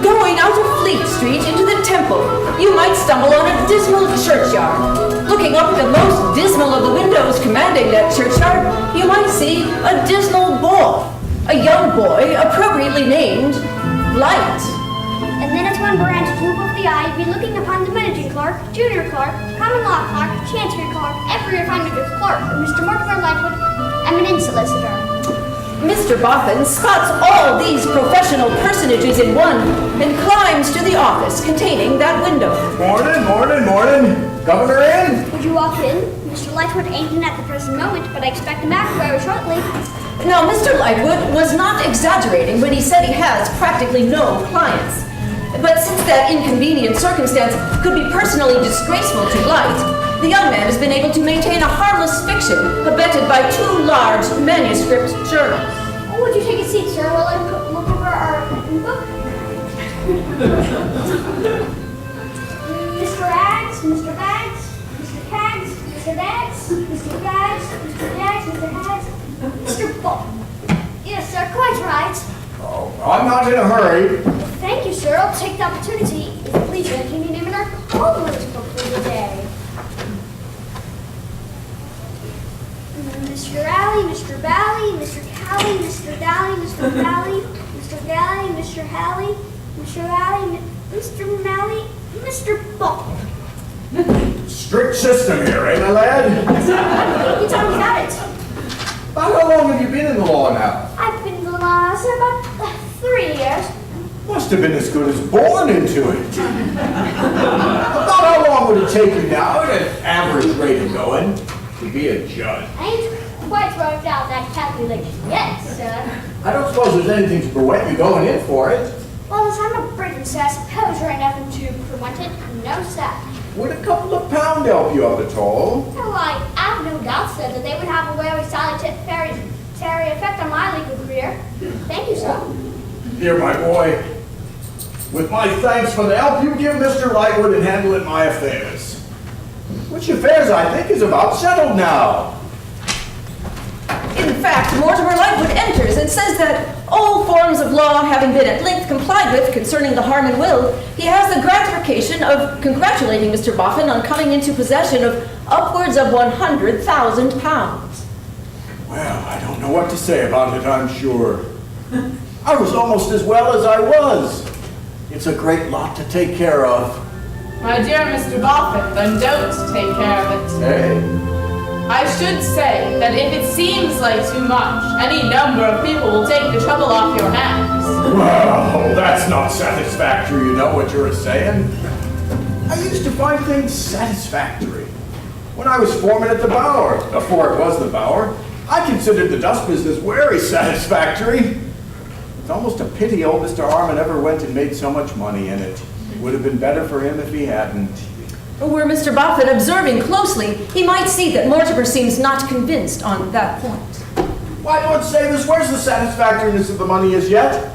Going out of Fleet Street into the temple, you might stumble on a dismal churchyard. Looking up at the most dismal of the windows commanding that churchyard, you might see a dismal boy, a young boy appropriately named Light. And then at one branch droop of the eye, be looking upon the managing clerk, junior clerk, common law clerk, chancery clerk, every refiner's clerk, and Mr. Mortimer Lightwood, eminent solicitor. Mr. Boffin spots all these professional personages in one and climbs to the office containing that window. Morning. Governor in? Would you walk in? Mr. Lightwood ain't in at the present moment, but I expect him back very shortly. Now, Mr. Lightwood was not exaggerating when he said he has practically no clients. But since that inconvenient circumstance could be personally disgraceful to Light, the young man has been able to maintain a harmless fiction abetted by 2 large manuscript journals. Oh, would you take a seat, sir, while I look over our book? Mr. Aggs, Mr. Bags, Mr. Cags, Mr. Dags, Mr. Gags, Mr. Dags, Mr. Hags, Mr. Bull. Yes, sir, quite right. Oh, I'm not in a hurry. Thank you, sir. I'll take the opportunity, if you please, to name in our callers book for the day. Mr. Alley, Mr. Bally, Mr. Cally, Mr. Dally, Mr. Bally, Mr. Galley, Mr. Halley, Mr. Alley, Mr. Malley, Mr. Bull. Strict system here, eh, my lad? You told me about it. About how long have you been in the law now? I've been in the law, sir, about 3 years. Must have been as good as born into it. About how long would it take you now, at an average rate of going, to be a judge? I ain't quite worked out that calculation yet, sir. I don't suppose there's anything to prevent you going in for it. Well, as I'm a Briton, sir, I suppose there ain't nothing to prevent it. No, sir. Would a couple of pound help you up at all? Well, I've no doubt, sir, that they would have a very salutary effect on my legal career. Thank you, sir. Here, my boy. With my thanks for the help you give Mr. Lightwood in handling my affairs. Which affairs, I think, is about settled now. In fact, Mortimer Lightwood enters and says that all forms of law having been at length complied with concerning the Harmon will, he has the gratification of congratulating Mr. Boffin on coming into possession of upwards of £100,000. Well, I don't know what to say about it, I'm sure. I was almost as well as I was. It's a great lot to take care of. My dear Mr. Boffin, then don't take care of it. Hey? I should say that if it seems like too much, any number of people will take the trouble off your hands. Well, that's not satisfactory, you know what you're saying. I used to find things satisfactory. When I was foreman at the Bower, before it was the Bower, I considered the dust business very satisfactory. It's almost a pity old Mr. Harmon ever went and made so much money in it. It would have been better for him if he hadn't. Were Mr. Boffin observing closely, he might see that Mortimer seems not convinced on that point. Why, Lord save us, where's the satisfactoriness of the money as yet?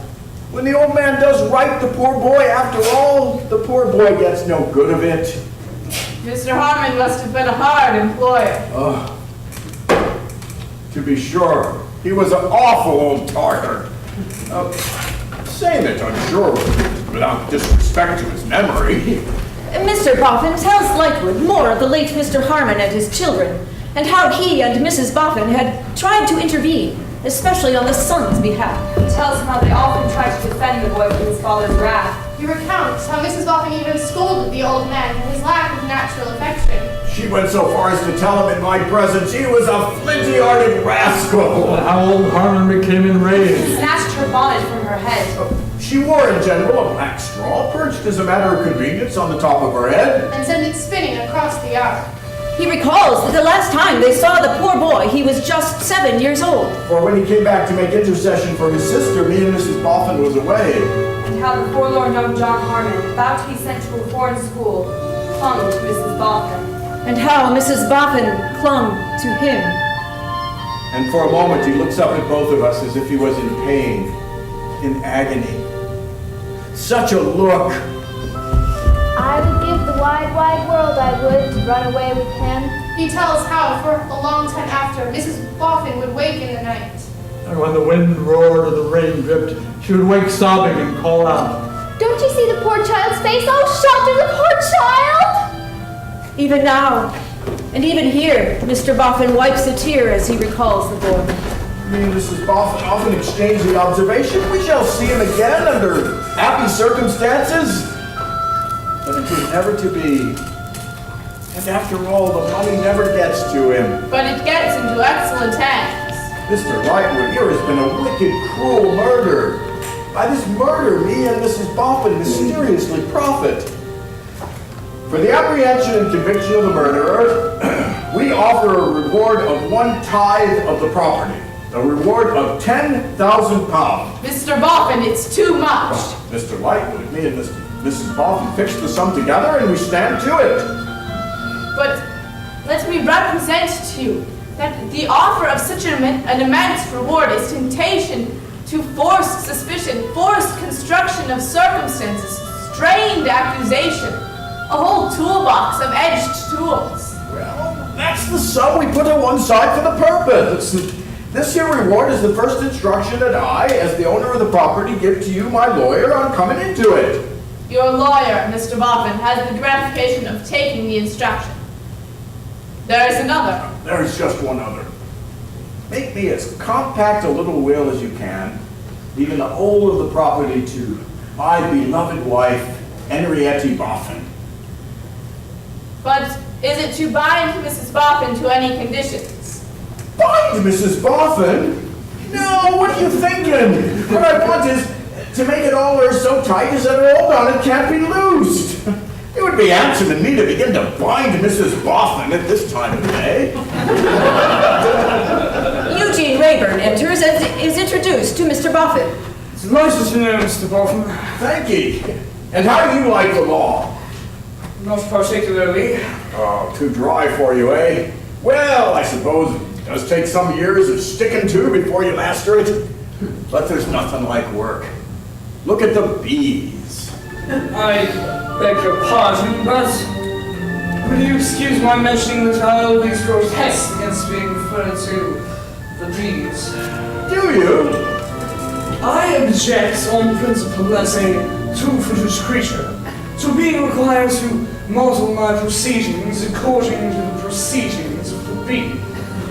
When the old man does right the poor boy, after all, the poor boy gets no good of it. Mr. Harmon must have been a hard employer. To be sure, he was an awful old tartar. Saying it, I'm sure, without disrespect to his memory. Mr. Boffin tells Lightwood more of the late Mr. Harmon and his children, and how he and Mrs. Boffin had tried to intervene, especially on the son's behalf. He tells him how they often tried to defend the boy from his father's wrath. He recounts how Mrs. Boffin even scolded the old man for his lack of natural affection. She went so far as to tell him in my presence he was a flinty-hearted rascal. How old Harmon became enraged. He snatched her bonnet from her head. She wore in general a black straw, perched as a matter of convenience on the top of her head. And sent it spinning across the yard. He recalls that the last time they saw the poor boy, he was just 7 years old. For when he came back to make intercession for his sister, me and Mrs. Boffin was away. And how the forlorn young John Harmon, about to be sent to a foreign school, clung to Mrs. Boffin. And how Mrs. Boffin clung to him. And for a moment he looks up at both of us as if he was in pain, in agony. Such a look! I would give the wide, wide world, I would, to run away with him. He tells how, for a long time after, Mrs. Boffin would wake in the night. And when the wind roared or the rain dripped, she would wake sobbing and call out, Don't you see the poor child's face? Oh, shelter the poor child! Even now, and even here, Mr. Boffin wipes a tear as he recalls the boy. Me and Mrs. Boffin often exchange the observation we shall see him again under happy circumstances. But it was never to be. And after all, the money never gets to him. But it gets into excellent hands. Mr. Lightwood, here has been a wicked, cruel murder. By this murder, me and Mrs. Boffin mysteriously profit. For the apprehension and conviction of the murderer, we offer a reward of 1/10 of the property. A reward of £10,000. Mr. Boffin, it's too much. Mr. Lightwood, me and Mrs. Boffin fixed the sum together and we stand to it. But let me represent to you that the offer of such an immense reward is temptation to forced suspicion, forced construction of circumstances, strained accusation, a whole toolbox of edged tools. Well, that's the sum we put on one side for the purpose. This here reward is the first instruction that I, as the owner of the property, give to you, my lawyer, on coming into it. Your lawyer, Mr. Boffin, has the gratification of taking the instruction. There is another. There's just one other. Make me as compact a little will as you can, leaving the whole of the property to my beloved wife, Henriette Boffin. But is it to bind Mrs. Boffin to any conditions? Bind Mrs. Boffin? No, what are you thinking? What I want is to make it all her so tight as that her hold on it can't be loosed. It would be handsome in me to begin to bind Mrs. Boffin at this time of day. Eugene Rayburn enters and is introduced to Mr. Boffin. It's nice to know, Mr. Boffin. Thank ye. And how do you like the law? Not particularly. Oh, too dry for you, eh? Well, I suppose it does take some years of sticking to before you master it. But there's nothing like work. Look at the bees. I beg your pardon, but will you excuse my mentioning that I always protest against being referred to the bees? Do you? I object on principle as a two-footed creature to being required to model my proceedings according to the proceedings of the bee,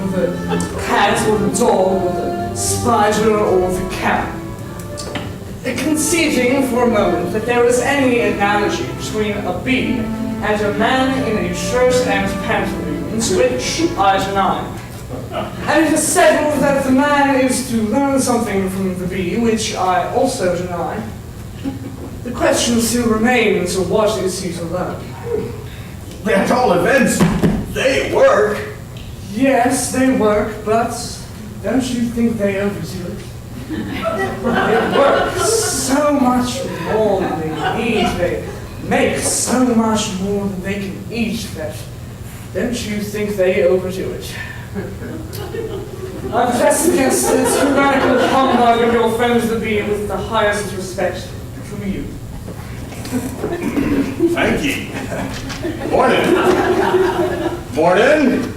or the cat or the dog or the spider or the cat. Conceding for a moment that there is any analogy between a bee and a man in a shirt and pantaloons, which I deny. And it is settled that the man is to learn something from the bee, which I also deny. The question still remains, what is he to learn? At all events, they work. Yes, they work, but don't you think they overdo it? They work so much more than they need. They make so much more than they can eat that don't you think they overdo it? I protest against the tyrannical humbug of your friends the bee with the highest respect from you. Thank ye. Morning. Morning.